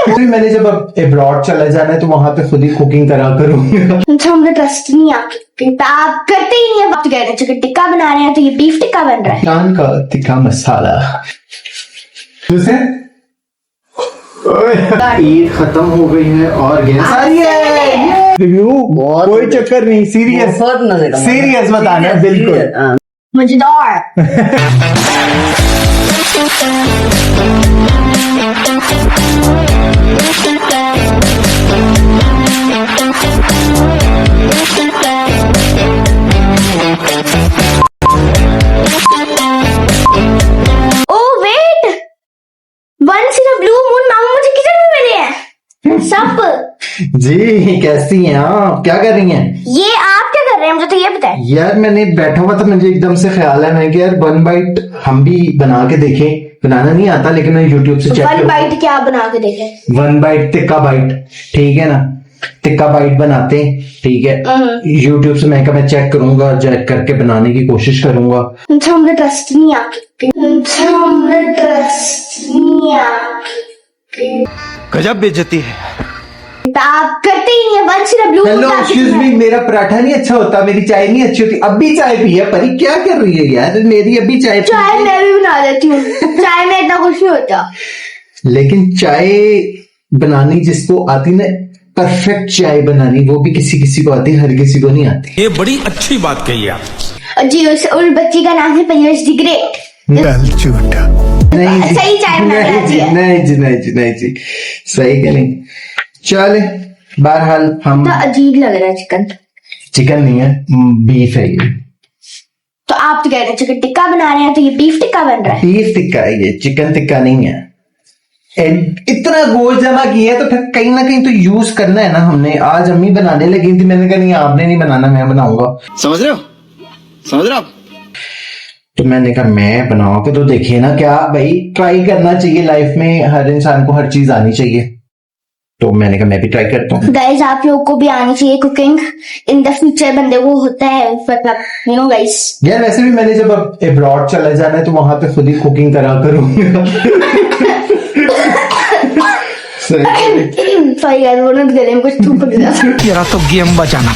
मैंने जब अब्रॉड चला जाना है तो वहां पे खुद ही कुकिंग करा करूंगा। अच्छा, मुझे ट्रस्ट नहीं आपके, आप करते ही नहीं है। वक्त गए थे चिकन टिक्का बना रहे हैं तो ये बीफ टिक्का बन रहा है। शान का टिक्का मसाला। ईद खत्म हो गई है और गैस आ रही है। रिव्यू कोई चक्कर नहीं, सीरियस बताना बिल्कुल मजेदार। जी कैसी हैं आप, क्या कर रही हैं? ये आप क्या कर रहे हैं मुझे तो ये बताएं। यार मैंने बैठा हुआ था, मुझे एकदम से ख्याल है मैं कि यार वन बाइट हम भी बना के देखें। बनाना नहीं आता लेकिन मैं यूट्यूब से चेक वन बाइट क्या बना के देखें? वन बाइट टिक्का बाइट, ठीक है ना, टिक्का बाइट बनाते हैं, ठीक है। यूट्यूब से मैं चेक करूंगा, चेक करके बनाने की कोशिश करूंगा। अच्छा, मुझे ट्रस्ट नहीं आपके। अच्छा, मुझे ट्रस्ट नहीं आपके। गजब बेइज्जती है। आप करते ही नहीं है। वन सिर्फ ब्लू। हेलो एक्सक्यूज मी, मेरा पराठा नहीं अच्छा होता, मेरी चाय नहीं अच्छी होती। अब भी चाय पी है परी, क्या कर रही है यार? मेरी अभी चाय मैं भी बना देती हूँ। चाय में इतना कुछ नहीं होता, लेकिन चाय बनानी जिसको आती ना, परफेक्ट चाय बनानी, वो भी किसी किसी को आती, हर किसी को नहीं आती। ये बड़ी अच्छी बात कही आप जी। उस बच्ची का नाम है पीयूष दी ग्रेट। नहीं सही चाय बनानी आती है। नहीं जी सही का नहीं। चले बहरहाल हम तो अजीब लग रहा है। चिकन नहीं है, बीफ है ये। तो आप तो कह रहे हैं चिकन टिक्का बना रहे हैं तो ये बीफ टिक्का बन रहा है। बीफ टिक्का है ये, चिकन टिक्का नहीं है। इतना गोश्त जमा किया है तो फिर कहीं ना कहीं तो यूज करना है ना हमने। आज अम्मी बनाने लगी थी, मैंने कहा नहीं आपने नहीं बनाना, मैं बनाऊंगा। समझ रहे हो तो मैंने कहा मैं बनाऊं के तो देखिए ना, क्या भाई ट्राई करना चाहिए लाइफ में, हर इंसान को हर चीज आनी चाहिए। तो मैंने कहा मैं भी ट्राई करता हूँ। गाइस आप लोगों को भी आनी चाहिए कुकिंग, इन द फ्यूचर बंदे को होता है मतलब यू नो गाइस। यार वैसे भी मैंने जब अब्रॉड चला जाना है तो वहां पे खुद ही कुकिंग करा करूंगा। सॉरी यार, वो ना गले में कुछ थूक गया। तेरा तो गेम बचाना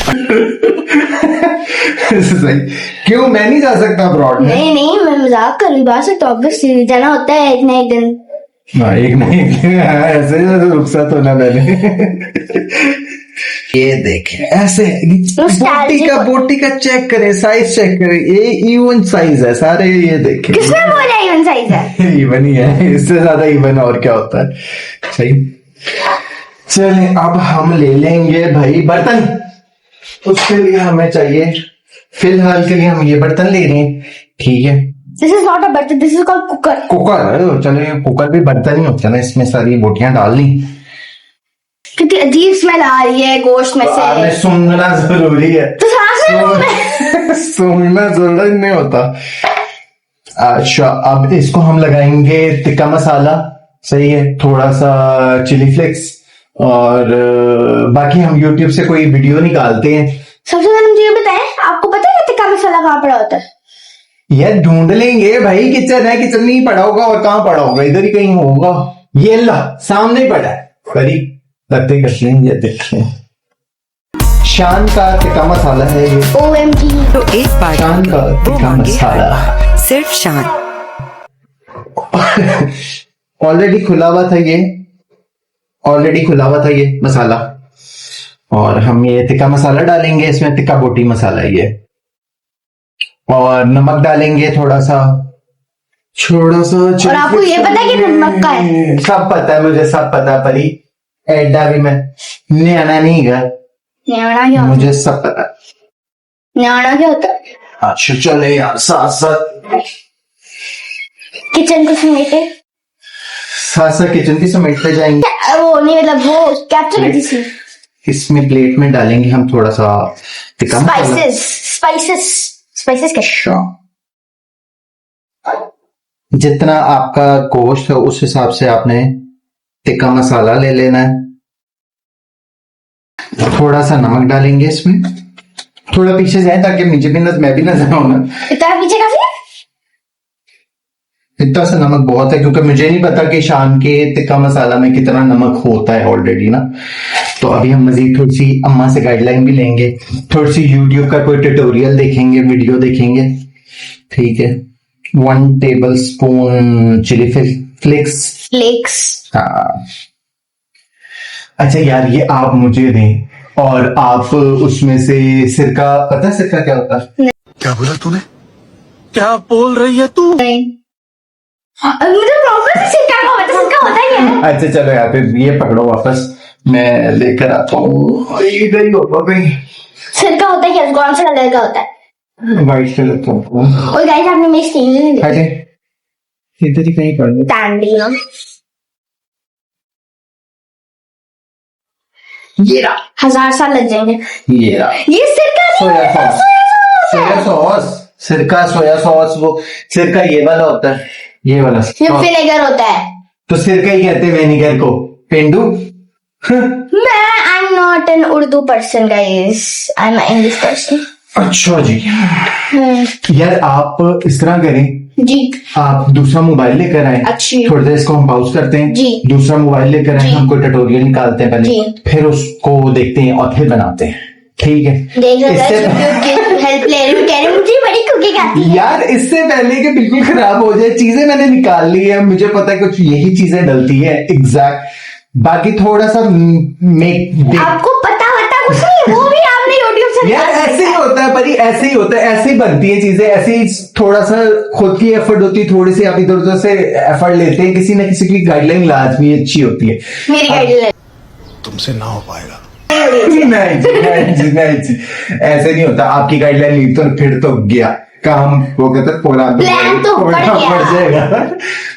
सही। क्यों मैं नहीं जा सकता अब्रॉड में? नहीं मैं मजाक कर रही, बात से तो ऑब्वियसली जाना होता है एक ना एक दिन। हाँ एक नहीं ऐसे रुखसत होना मैंने। ये देखें ऐसे बोटी का चेक करें, साइज चेक करें, ये इवन साइज है सारे। ये देखें किसने बोला इवन साइज है? इवन ही है, इससे ज्यादा इवन और क्या होता है। सही। चले अब हम ले लेंगे भाई बर्तन। उसके लिए हमें चाहिए, फिलहाल के लिए हम ये बर्तन ले रहे हैं, ठीक है। दिस इज नॉट अ बर्तन, this is called cooker. Cooker, चलो कुकर भी बर्तन ही होता है ना, इसमें सारी बोटियां डाल ली। कितनी अजीब स्मेल आ रही है गोश्त में से। सूंघना जरूरी है तो सूंघना जरूरी नहीं होता। अच्छा अब इसको हम लगाएंगे टिक्का मसाला, सही है, थोड़ा सा चिली फ्लेक्स और बाकी हम यूट्यूब से कोई वीडियो निकालते हैं। सबसे पहले मुझे ये बताएं, आपको पता है टिक्का मसाला कहाँ पड़ा होता है? यार ढूंढ लेंगे भाई, किचन है, किचन नहीं पड़ा होगा और कहाँ पड़ा होगा, इधर ही कहीं होगा। ये ला सामने पड़ा है, करीब लगते कर लेंगे। ये देखिए शान का टिक्का मसाला है ये। OMG। तो एक बार शान का टिक्का मसाला, सिर्फ शान। ऑलरेडी खुला हुआ था ये, ऑलरेडी खुला हुआ था ये मसाला। और हम ये टिक्का मसाला डालेंगे इसमें, टिक्का बोटी मसाला है ये। और नमक डालेंगे थोड़ा सा। और आपको ये पता है कि नमक का है? सब पता है मुझे, सब पता है परी, एडा भी मैं न्याना नहीं गा, न्याना क्या? मुझे सब पता। न्याना क्या होता है? अच्छा चले यार साथ साथ किचन को समेटे, साथ साथ किचन भी समेटते जाएंगे। वो नहीं मतलब वो कैप्चर कर दी। इसमें प्लेट में डालेंगे हम थोड़ा सा टिक्का मसाला, स्पाइसेस का। जितना आपका गोश्त है उस हिसाब से आपने टिक्का मसाला ले लेना है। थोड़ा सा नमक डालेंगे इसमें, थोड़ा पीछे जाए ताकि मुझे भी मैं भी नजर आऊं ना। इतना पीछे काफी है? इतना सा नमक बहुत है, क्योंकि मुझे नहीं पता कि शाम के टिक्का मसाला में कितना नमक होता है ऑलरेडी ना। तो अभी हम मजीद थोड़ी सी अम्मा से गाइडलाइन भी लेंगे, थोड़ी सी यूट्यूब का कोई ट्यूटोरियल देखेंगे, वीडियो देखेंगे। ठीक है, 1 टेबल स्पून चिली फ्लेक्स। हाँ अच्छा यार, ये आप मुझे दें और आप उसमें से सिरका, पता है सिरका क्या होता है? क्या बोला तूने? क्या बोल रही है तू? नहीं मुझे प्रॉपर सिक्का का पता, सिक्का होता ही है। अच्छा चलो यार, फिर ये पकड़ो वापस, मैं लेकर आता हूँ। इधर ही होगा कहीं। सिक्का होता है क्या? कौन सा कलर का होता है? वाइट कलर का। और गाइस आपने मेरी स्किन नहीं देखी। अरे इधर ही कहीं पड़ गया। टैंडी ना, ये रहा। 1000 साल लग जाएंगे। ये रहा। ये सिरका नहीं सोया है, सॉस। सोया सॉस, सिरका, सोया सॉस। वो सिरका ये वाला होता है, ये वाला। ये विनेगर होता है। तो सिरका ही कहते हैं विनेगर को, पेंडू। मैं I am not an Urdu person guys, I am English person. अच्छा जी। यार आप इस तरह करें जी, आप दूसरा मोबाइल लेकर आए। अच्छी। थोड़ी देर इसको हम पॉज करते हैं जी। दूसरा मोबाइल लेकर आए, जी। हम कोई ट्यूटोरियल निकालते हैं पहले, जी। फिर उसको देखते हैं और फिर बनाते हैं। ठीक है, देख रहे इससे हेल्प ले रही हूँ, कह रही हूँ मुझे बड़ी कुकिंग आती है। यार इससे पहले कि बिल्कुल खराब हो जाए, चीजें मैंने निकाल ली है, मुझे पता है कुछ यही चीजें डलती है एग्जैक्ट। बाकी थोड़ा सा आपको पता कुछ नहीं, वो भी आपने यूट्यूब से यार ऐसे ही होता है परी, ऐसे ही होता है, ऐसे ही बनती है चीजें, ऐसे ही थोड़ा सा खुद की एफर्ट होती है, थोड़ी सी आप इधर उधर से एफर्ट लेते हैं, किसी न किसी की गाइडलाइन लाजमी अच्छी होती है। मेरी गाइडलाइन तुमसे ना हो पाएगा। नहीं, ऐसे नहीं होता। आपकी गाइडलाइन ली तो फिर तो गया काम, वो कहते प्रोग्राम तो बढ़ जाएगा।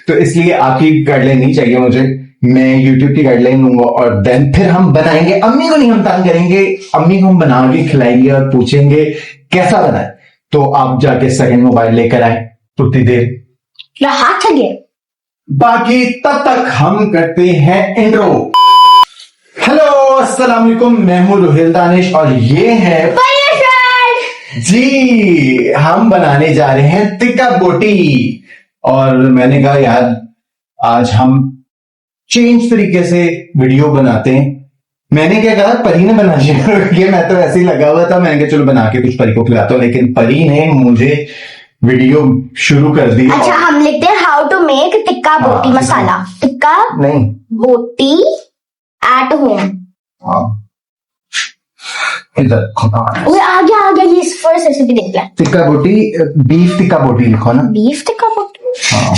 तो इसलिए आपकी गाइडलाइन नहीं चाहिए मुझे, मैं यूट्यूब की गाइडलाइन लूंगा और देन फिर हम बनाएंगे। अम्मी को नहीं हम तंग करेंगे, अम्मी को हम बना के खिलाएंगे और पूछेंगे कैसा बना है। तो आप जाके सेकंड मोबाइल लेकर आए उतनी देर, हाथ थके। बाकी तब तक हम करते हैं इंट्रो। हेलो अस्सलाम वालेकुम, मैं हूं रोहिल दानिश और ये है जी, हम बनाने जा रहे हैं टिक्का बोटी। और मैंने कहा यार आज हम चेंज तरीके से वीडियो बनाते हैं। मैंने क्या कहा, परी ने बना लिया, मैं तो ऐसे ही लगा हुआ था, मैंने कहा चलो बना के कुछ परी को खिलाता हूं, लेकिन परी ने मुझे वीडियो शुरू कर दी। अच्छा हम लिखते हैं हाउ टू मेक टिक्का बोटी मसाला, टिक्का नहीं बोटी एट होम। इधर आ गया ये फर्स्ट रेसिपी देख लें। टिक्का बोटी, बीफ टिक्का बोटी लिखो ना। बीफ टिक्का बोटी। हाँ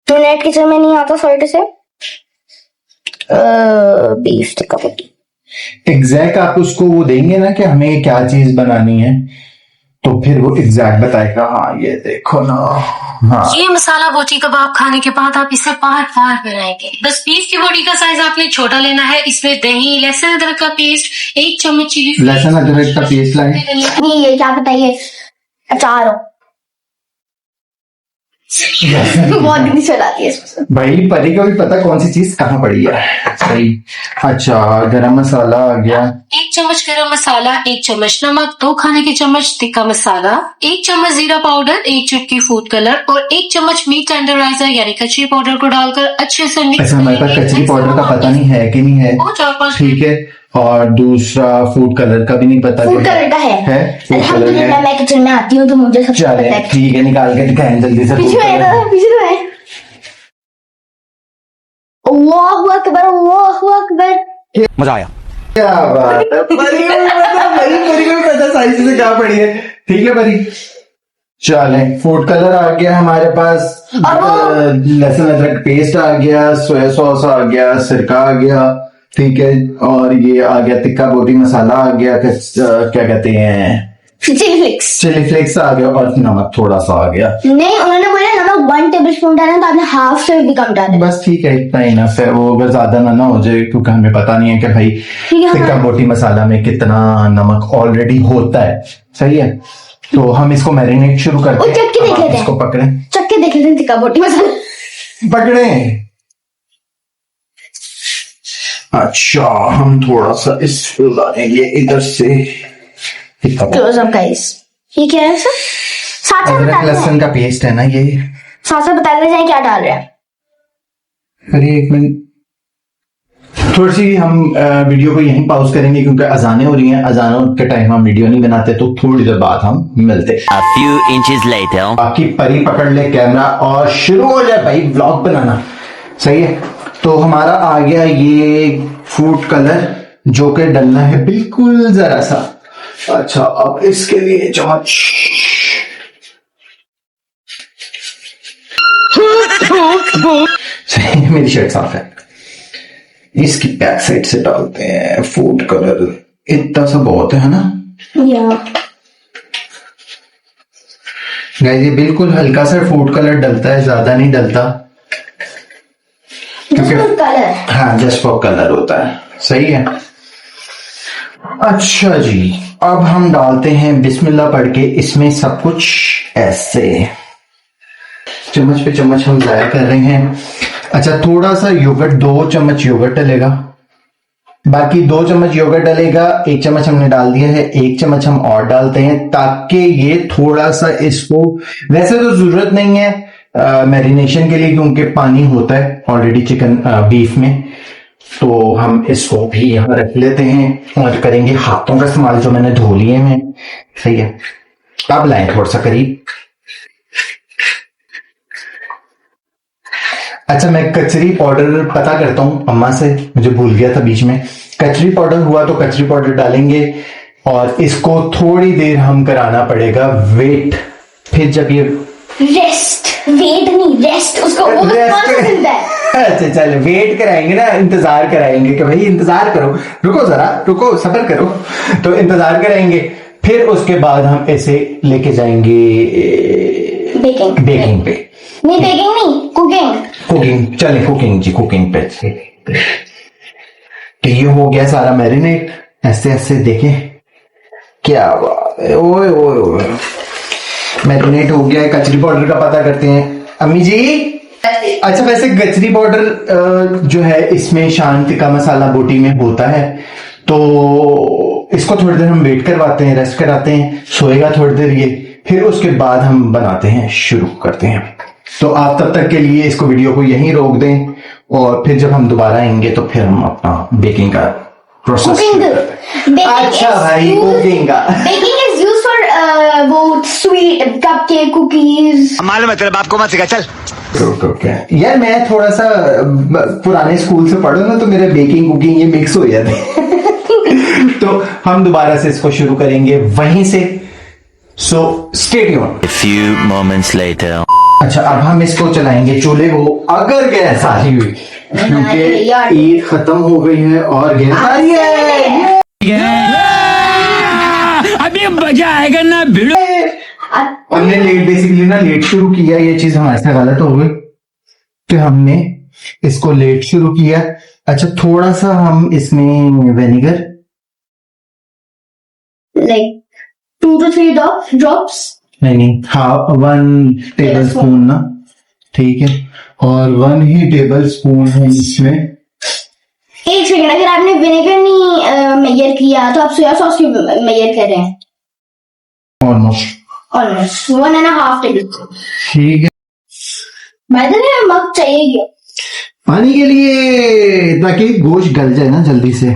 तो नेट किचन में नहीं आता सॉल्ट से। बीफ टिक्का बोटी एग्जैक्ट आप उसको वो देंगे ना कि हमें क्या चीज बनानी है, तो फिर वो एग्जैक्ट बताएगा। हाँ ये देखो ना। हाँ ये मसाला बोटी कबाब खाने के बाद आप इसे बार बार बनाएंगे। बस बीफ की बोटी का साइज आपने छोटा लेना है। इसमें दही, लहसुन अदरक का पेस्ट, 1 चम्मच चिली, लहसुन अदरक का पेस्ट लाए। नहीं ये क्या बताइए, अचार हो बहुत दिन चलाती है भाई परी को भी पता कौन सी चीज कहाँ पड़ी है। सही। अच्छा गरम मसाला आ गया, 1 चम्मच गरम मसाला, 1 चम्मच नमक, 2 खाने के चम्मच टिक्का मसाला, 1 चम्मच जीरा पाउडर, 1 चुटकी फूड कलर और 1 चम्मच मीट टेंडराइजर यानी कचरी पाउडर को डालकर अच्छे से मिक्स। अच्छा हमारे पास कचरी पाउडर का पता नहीं है कि नहीं है, और 4-5 ठीक है। और दूसरा फूड कलर का भी नहीं पता। फूड कलर का है फूड कलर अल्हम्दुलिल्लाह, मैं किचन में आती हूँ तो मुझे सब चले पता है। ठीक है, निकाल के दिखाएं जल्दी से। पीछे है तो है। अल्लाहु अकबर, अल्लाहु अकबर। मजा आया। क्या बात है, परी को मतलब परी को भी पता सारी चीजें क्या पड़ी है। ठीक है परी, चले फूड कलर आ गया हमारे पास, लहसुन अदरक पेस्ट आ गया, सोया सॉस आ गया, सिरका आ गया, ठीक है। और ये आ गया टिक्का बोटी मसाला आ गया, क्या कहते हैं चिली फ्लेक्स आ गया, और नमक थोड़ा सा आ गया। नहीं उन्होंने बोला नमक 1 टेबल स्पून डाला तो आपने हाफ से भी कम डाला। बस ठीक है, इतना ही ना, फिर वो अगर ज्यादा ना हो जाए, क्योंकि हमें पता नहीं है कि भाई टिक्का बोटी मसाला में कितना नमक ऑलरेडी होता है। सही है, तो हम इसको मैरिनेट शुरू करते हैं। चक्के देख लेते हैं, इसको पकड़े, चक्के देख लेते हैं टिक्का बोटी मसाला पकड़े। अच्छा हम थोड़ा सा इसको डालेंगे इधर से। क्लोज अप गाइस, ये क्या है सर? साथ में अदरक बता लहसुन का पेस्ट है ना ये। साथ साथ बताते जाए क्या डाल रहे हैं। अरे एक मिनट, थोड़ी सी हम वीडियो को यहीं पॉज करेंगे क्योंकि अजानें हो रही हैं। अजानों के टाइम हम वीडियो नहीं बनाते, तो थोड़ी देर बाद हम मिलते हैं। A few inches later. बाकी परी पकड़ ले कैमरा और शुरू हो जाए भाई व्लॉग बनाना। सही है, तो हमारा आ गया ये फूड कलर जो कि डलना है बिल्कुल जरा सा। अच्छा, अब इसके लिए चम्मच सही, मेरी शर्ट साफ है। इसकी बैक साइड से डालते हैं फूड कलर। इतना सा बहुत है ना या गाइस, ये बिल्कुल हल्का सा फूड कलर डलता है, ज्यादा नहीं डलता क्योंकि कलर, हाँ जस्ट फॉर कलर होता है। सही है। अच्छा जी, अब हम डालते हैं बिस्मिल्लाह पढ़ के इसमें सब कुछ ऐसे चम्मच पे चम्मच हम जाया कर रहे हैं। अच्छा, थोड़ा सा योगर्ट, 2 चम्मच योगर्ट डलेगा, बाकी 2 चम्मच योगर्ट डलेगा। 1 चम्मच हमने डाल दिया है, 1 चम्मच हम और डालते हैं ताकि ये थोड़ा सा इसको, वैसे तो जरूरत नहीं है मैरिनेशन के लिए क्योंकि पानी होता है ऑलरेडी चिकन बीफ में, तो हम इसको भी यहाँ रख लेते हैं और करेंगे हाथों का इस्तेमाल जो मैंने धो लिए हैं। सही है, अब लाएं थोड़ा सा करीब। अच्छा, मैं कचरी पाउडर पता करता हूँ अम्मा से, मुझे भूल गया था बीच में। कचरी पाउडर हुआ तो कचरी पाउडर डालेंगे और इसको थोड़ी देर हम कराना पड़ेगा वेट। फिर जब ये वेट नहीं, रेस्ट, उसको वो कौन मिलता है। अच्छा चल, वेट कराएंगे ना, इंतजार कराएंगे कि भाई इंतजार करो, रुको जरा, रुको, सब्र करो। तो इंतजार कराएंगे, फिर उसके बाद हम ऐसे लेके जाएंगे बेकिंग पे। नहीं, बेकिंग नहीं, कुकिंग। चले कुकिंग जी, कुकिंग पे। तो ये हो गया सारा मैरिनेट। ऐसे ऐसे देखें, क्या बात है, ओए ओए ओए, मैरिनेट हो गया है। कचरी पाउडर का पता करते हैं अम्मी जी। अच्छा, वैसे कचरी पाउडर जो है इसमें शांति का मसाला बोटी में होता है, तो इसको थोड़ी देर हम वेट करवाते हैं, रेस्ट कराते हैं, सोएगा थोड़ी देर ये, फिर उसके बाद हम बनाते हैं, शुरू करते हैं। तो आप तब तक के लिए इसको वीडियो को यहीं रोक दें और फिर जब हम दोबारा आएंगे तो फिर हम अपना बेकिंग का प्रोसेस शुरू करते हैं। अच्छा भाई, कुकिंग का बेकिंग इज यूज्ड फॉर वो स्वीट कपकेक, कुकीज। मालूम है तेरे बाप को मत सिखा, चल। यार मैं थोड़ा सा पुराने स्कूल से पढ़ा ना, तो मेरे बेकिंग कुकिंग ये मिक्स हो जाते तो हम दोबारा से इसको शुरू करेंगे वहीं से। So stay tuned. A few moments later. अच्छा, अब हम इसको चलाएंगे चूल्हे को, अगर गैस आ रही हुई, क्योंकि ईद खत्म हो गई है और गैस आ रही है। अभी मजा आएगा ना भिड़ो। हमने बेसिकली लेट शुरू किया, ये चीज हमारे से गलत हो गई, तो हमने इसको लेट शुरू किया। अच्छा, थोड़ा सा हम इसमें विनेगर, लाइक 2 to 3 drops। नहीं, हाँ 1 टेबल स्पून ना, ठीक है, और 1 ही टेबल स्पून है इसमें। एक सेकंड, अगर आपने विनेगर नहीं मेजर किया तो आप सोया सॉस क्यों मेजर कर रहे हैं? Almost 1.5 table. ठीक है। बाय द वे, मग चाहिए क्या? पानी के लिए, ताकि गोश्त गल जाए ना जल्दी से।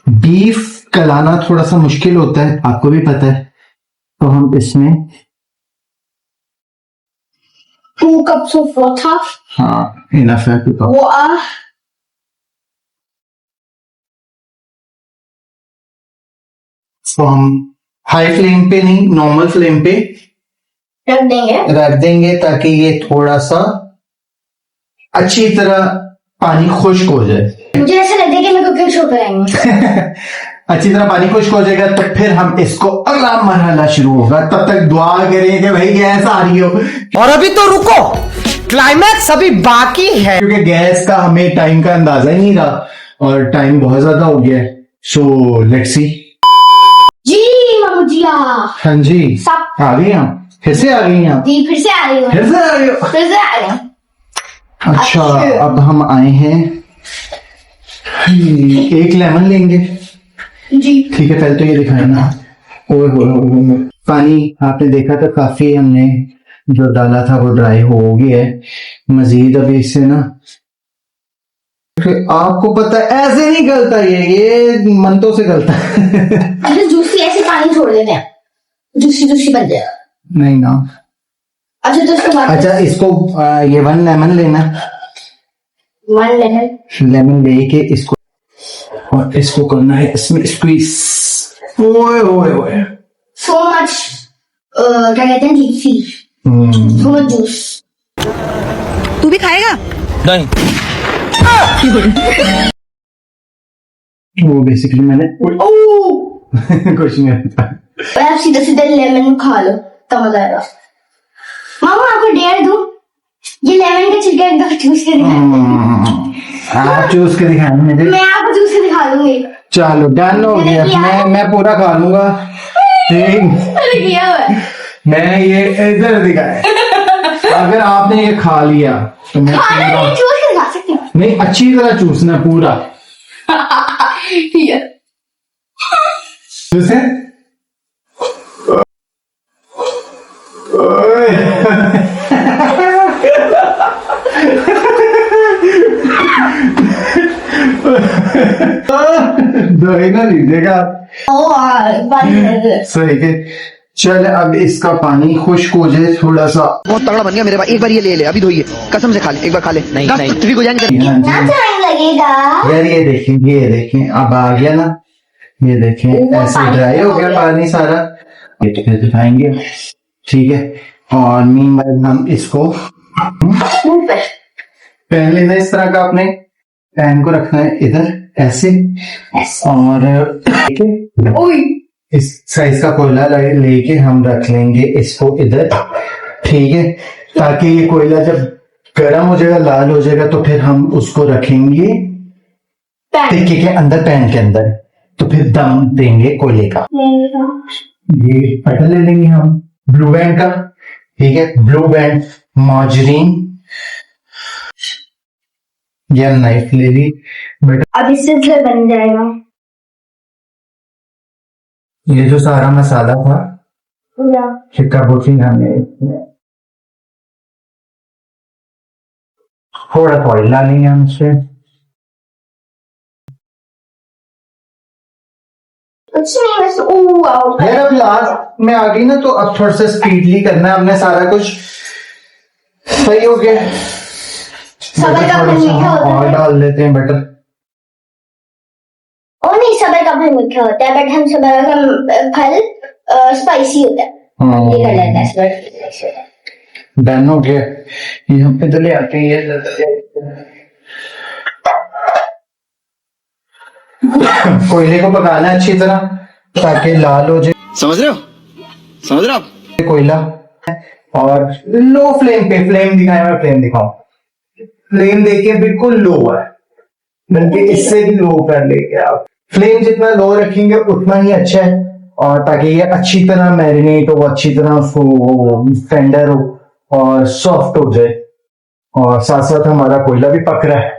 बीफ गलाना थोड़ा सा मुश्किल होता है, आपको भी पता है, तो हम इसमें 2 cups of water। हाँ, इनफ है। Water। तो हम हाई फ्लेम पे नहीं, नॉर्मल फ्लेम पे रख देंगे ताकि ये थोड़ा सा अच्छी तरह पानी खुश्क हो जाए। मुझे ऐसा लगता है कि मैं कुकिंग शो कराएंगे। अच्छी तरह पानी खुश्क हो जाएगा तो फिर हम इसको अगला मरहला शुरू होगा। तब तक दुआ करें कि भाई गैस आ रही हो। और अभी तो रुको, क्लाइमैक्स अभी बाकी है, क्योंकि गैस का हमें टाइम का अंदाजा ही नहीं रहा और टाइम बहुत ज्यादा हो गया है। So let's see. जी मामू जी, हाँ जी, सब आ गई आप, फिर से आ गई आप, जी फिर से आ रही हूँ, फिर से आ रही हो। फिर से आ रही हूँ। अच्छा, अब हम आए हैं, एक लेमन लेंगे। जी ठीक है, पहले तो ये दिखाए ना। ओए हो, पानी आपने देखा था काफी हमने जो डाला था वो ड्राई हो गया है। मजीद अभी इससे ना, आपको पता है ऐसे नहीं गलता, ये मंतों से गलता है। अच्छा जूसी ऐसे पानी छोड़ देते हैं, जूसी जूसी बन जाएगा। नहीं ना। अच्छा तो इसको अच्छा इसको ये 1 लेमन लेना, 1 लेमन लेमन लेके इसको और इसको करना है इसमें स्क्वीज। ओए ओए ओए, सो मच क्या कहते हैं जूसी, सो मच जूस। तू भी खाएगा? नहीं। वो बेसिकली मैंने कुछ नहीं होता। और आप सीधा सीधा लेमन खा लो तो मजा आएगा। मामा आपको डेयर दूं, ये लेमन का छिलका एकदम चूस के दिखा। आप चूस के दिखाएं मुझे। मैं आपको चूस के दिखा दूंगी। चलो डन हो गया, मैं पूरा खा लूंगा। ठीक, मैंने किया हुआ है। मैं ये इधर दिखाए, अगर आपने ये खा लिया तो मैं खाना पूरा- नहीं, चूस के दिखा सकती हूँ। नहीं, अच्छी तरह चूसना पूरा। ठीक है। चूसे दोहिना लीजिएगा पानी कर दे। सही है। चल अब इसका पानी खुश्क हो जाए थोड़ा सा। बहुत तगड़ा बन गया मेरे भाई, एक बार ये ले ले, अभी धोइए, कसम से खा ले, एक बार खा ले, नहीं, दस नहीं। पृथ्वी को जाएंगे। हाँ कितना जी। टाइम लगेगा? यार ये देखें अब आ गया ना, ये देखें वो ऐसे पानी ड्राई हो हो गया गया। पानी सारा। ये तो फिर दिखाएंगे, ठीक है। और मीनवाइल हम इसको मुंह पे। पैन लेना है, इस तरह का आपने पैन को रखना है इधर ऐसे, और ठीक है, ओए इस साइज का कोयला लेके हम रख लेंगे इसको इधर, ठीक है। ताकि ये कोयला जब गर्म हो जाएगा, लाल हो जाएगा, तो फिर हम उसको रखेंगे पैन। टिक्की के अंदर, पैन के अंदर, तो फिर दम देंगे कोयले का। ये पटल ले लेंगे हम ब्लू बैंड का, ठीक है, ब्लू बैंड मार्जरीन या नाइफ ले ली बेटा। अब इससे फिर बन जाएगा। ये जो सारा मसाला था चिक्का बोटी हमें थोड़ा ऑयल डालेंगे हम इससे। कुछ नहीं बस वाओ। यार अब लास्ट में आ गई ना, तो अब थोड़ा सा स्पीडली करना है हमने, सारा कुछ सही हो गया। सबर का फल मीठा होता और है। डाल देते हैं बटर। और नहीं, सबर का फल मीठा होता है, बट हम सबर का फल स्पाइसी होता है। ये कर लेते हैं सबर स्पाइसी होता है। डन हो गया। ये हम इधर ले आते हैं, ये कोयले को पकाना है अच्छी तरह ताकि लाल हो जाए, समझ रहे हो? समझ रहे हो आप? कोयला। और लो फ्लेम पे, फ्लेम दिखाएं, मैं फ्लेम दिखाऊं, फ्लेम देखिए बिल्कुल लो है, बल्कि इससे भी लो कर लेंगे आप। फ्लेम जितना लो रखेंगे उतना ही अच्छा है, और ताकि ये अच्छी तरह मैरिनेट हो, अच्छी तरह उसको टेंडर हो और सॉफ्ट हो जाए, और साथ साथ हमारा कोयला भी पक रहा है।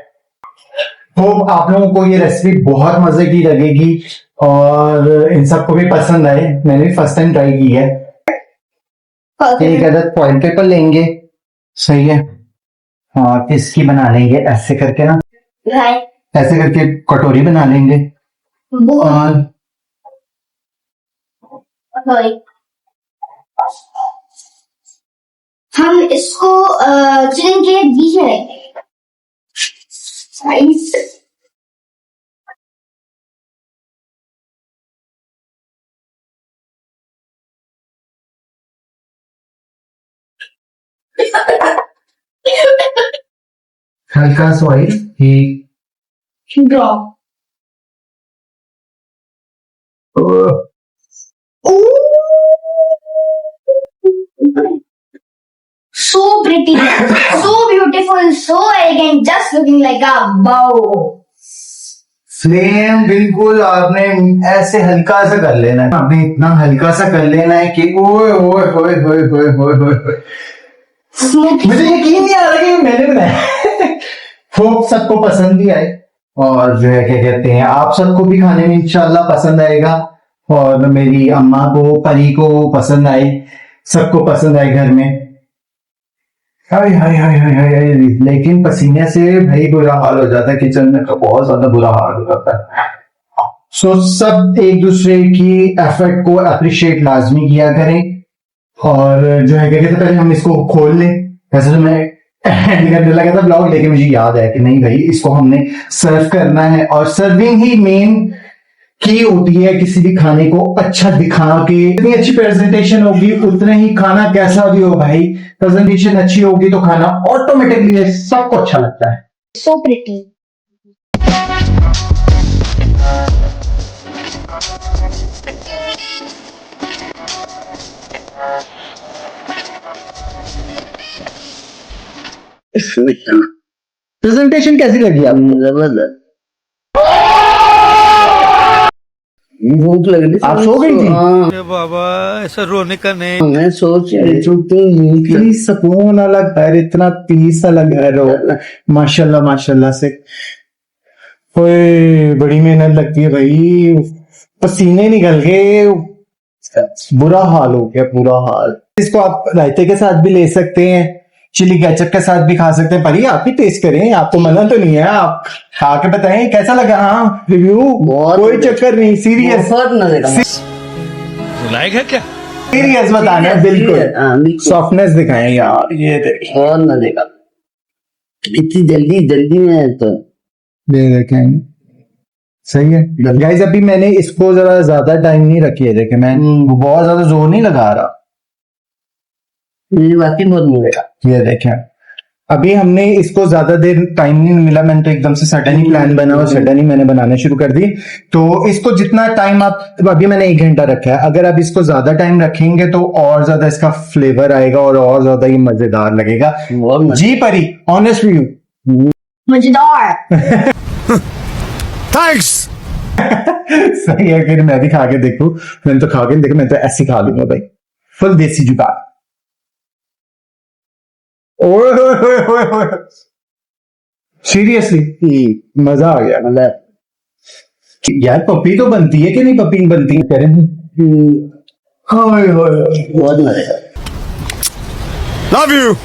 होप आप लोगों को ये रेसिपी बहुत मजे की लगेगी और इन सबको भी पसंद आए। मैंने भी फर्स्ट टाइम ट्राई की है। एक अदद फॉइल पेपर लेंगे, सही है, और इसकी बना लेंगे ऐसे करके ना, भाई ऐसे करके कटोरी बना लेंगे। और सॉरी, हम इसको चिकन के बीच में रखेंगे। साइज हल्का सा oil, draw. So pretty, so beautiful, so elegant, just looking like a bow. Flame बिल्कुल आपने ऐसे हल्का सा कर लेना है, आपने इतना हल्का सा कर लेना है कि ओए ओए ओए ओए ओए ओए ओए, Smooth. मुझे यकीन नहीं आ रहा कि मैंने बनाया। होप सबको पसंद भी आए, और जो है क्या कहते हैं, आप सबको भी खाने में इंशाल्लाह पसंद आएगा, और मेरी अम्मा को, परी को पसंद आए, सबको पसंद आए घर में। हाय हाय हाय हाय हाय हाय, लेकिन पसीने से भाई बुरा हाल हो जाता है किचन में, तो बहुत ज्यादा बुरा हाल हो जाता है। सो सब एक दूसरे की एफर्ट को अप्रिशिएट लाजमी किया करें, और जो है क्या कहते हैं, पहले हम इसको खोल लें। वैसे तो मैं एंड करने लगा था ब्लॉग, लेकिन मुझे याद है कि नहीं भाई इसको हमने सर्व करना है, और सर्विंग ही मेन की होती है किसी भी खाने को अच्छा दिखा के। जितनी अच्छी प्रेजेंटेशन होगी उतना ही खाना कैसा भी हो भाई, प्रेजेंटेशन अच्छी होगी तो खाना ऑटोमेटिकली सबको अच्छा लगता है। So pretty. प्रेजेंटेशन कैसी लगी आपको? जबरदस्त। भूख लग रही थी। आप सो गई थी? हाँ, अरे बाबा ऐसा रोने का नहीं। मैं सोच रही थी तुम इतनी सुकून वाला घर, इतना पीस वाला घर हो, माशाल्लाह माशाल्लाह से। ओए बड़ी मेहनत लगती है भाई, पसीने निकल गए, बुरा हाल हो गया, बुरा हाल। इसको आप रायते के साथ भी ले सकते हैं, चिली केचप के साथ भी खा सकते हैं। परी आप भी टेस्ट करें, आपको मना तो नहीं है, आप खा के बताएं कैसा लगा। हाँ रिव्यू, बहुत कोई चक्कर नहीं, सीरियस बहुत मजे का। लायक है क्या? सीरियस बताना है, बिल्कुल हाँ, बिल्कुल। सॉफ्टनेस दिखाएं यार, ये देखिए, बहुत मजे का। इतनी जल्दी जल्दी में तो ये देखें, सही है गाइस। अभी मैंने इसको जरा ज्यादा टाइम नहीं रखी है, देखे मैं बहुत ज्यादा जोर नहीं लगा रहा, मुझे वाकई बहुत मजे का। ये देखें। अभी हमने इसको ज्यादा देर टाइम नहीं मिला, मैंने तो एकदम से सडन ही प्लान बना और सडन ही मैंने बनाना शुरू कर दी। तो इसको जितना टाइम आप, अभी मैंने 1 घंटा रखा है, अगर आप इसको ज्यादा टाइम रखेंगे तो और ज्यादा इसका फ्लेवर आएगा और ज्यादा ही मजेदार लगेगा। बहुत मजे। जी परी, ऑनेस्ट रिव्यू। मजेदार। थैंक्स। सही है, फिर मैं भी खा के देखूं। मैंने तो खा के देखो, मैं तो ऐसे खा लूंगा भाई, फुल देसी जुगाड़। ओए सीरियसली मजा आ गया। मतलब यार पपी तो बनती है कि नहीं, पपी बनती है करें। हाय हाय, बहुत मजे का। Love you.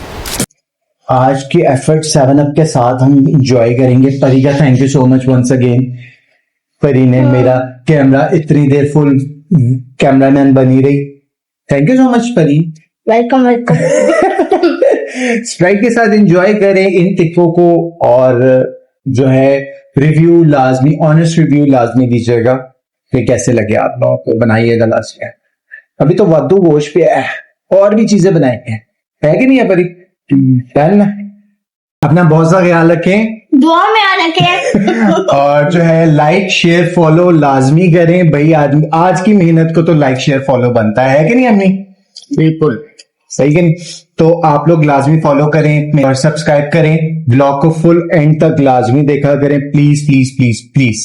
आज की एफर्ट 7 अप के साथ हम एंजॉय करेंगे। परी का thank you so much once again. Pari ने मेरा कैमरा इतनी देर फुल कैमरामैन बनी रही। थैंक यू सो मच परी। Welcome welcome. स्प्राइट के साथ एंजॉय करें इन टिक्कों को, और जो है रिव्यू लाजमी, ऑनेस्ट रिव्यू लाजमी दीजिएगा कि कैसे लगे आप लोगों को। बनाइएगा लास्ट में, अभी तो वादू गोश्त पे है, और भी चीजें बनाएंगे, है कि नहीं है परी? डन। अपना बहुत सा ख्याल रखें, दुआ में आ रखे। और जो है लाइक शेयर फॉलो लाजमी करें भाई। आज की मेहनत को तो लाइक शेयर फॉलो बनता है कि नहीं अम्मी? बिल्कुल सही कि नहीं? तो आप लोग लाजमी फॉलो करें और सब्सक्राइब करें। ब्लॉग को फुल एंड तक लाजमी देखा करें, please please please please.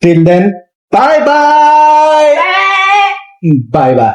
Till then bye bye bye bye.